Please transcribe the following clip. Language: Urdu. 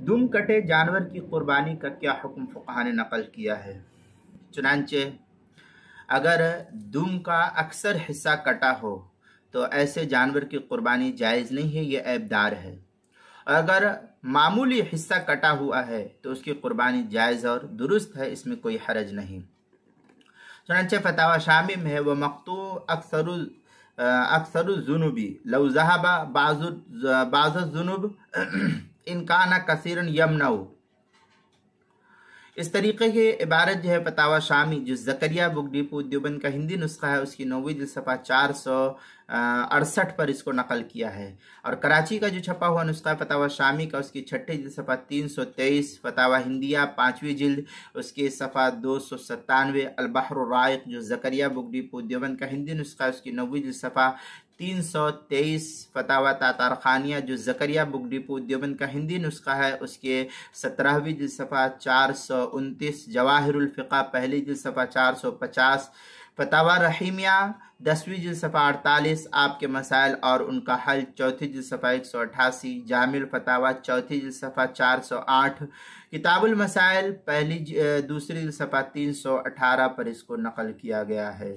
دم کٹے جانور کی قربانی کا کیا حکم فقہا نے نقل کیا ہے؟ چنانچہ اگر دم کا اکثر حصہ کٹا ہو تو ایسے جانور کی قربانی جائز نہیں ہے، یہ عیب دار ہے، اور اگر معمولی حصہ کٹا ہوا ہے تو اس کی قربانی جائز اور درست ہے، اس میں کوئی حرج نہیں۔ چنانچہ فتاوی شامی میں ہے وہ مقطوع اکثر الذنوب لو ذهب بعض الذنوب ان کان کثیرا یمنع۔ اس طریقے کی عبارت جو ہے فتاوی شامی جو زکریا بک ڈیپو دیوبند کا ہندی نسخہ ہے اس کی 9ویں جلد صفحہ 468 پر اس کو نقل کیا ہے، اور کراچی کا جو چھپا ہوا نسخہ ہے فتاوی شامی کا اس کی 6 جلد صفحہ 323، فتاوی ہندیہ 5ویں جلد اس کی صفحہ 297، البحر الرائق جو زکریا بک ڈیپو دیوبند کا ہندی نسخہ ہے اس کی 9ویں جلد صفحہ 323، فتاوی تاتارخانیہ جو زکریا بک ڈیپو دیوبند کا ہندی نسخہ ہے اس کے 17ویں جلد صفحہ 429، جواہر الفقہ پہلی جلد صفحہ 450، فتاوی رحیمیہ 10ویں جلد صفحہ 48، آپ کے مسائل اور ان کا حل 4تھی جلد صفحہ 188، جامع الفتاوی 4تھی جلد صفحہ 408، کتاب المسائل دوسری جلد صفحہ 318 پر اس کو نقل کیا گیا ہے۔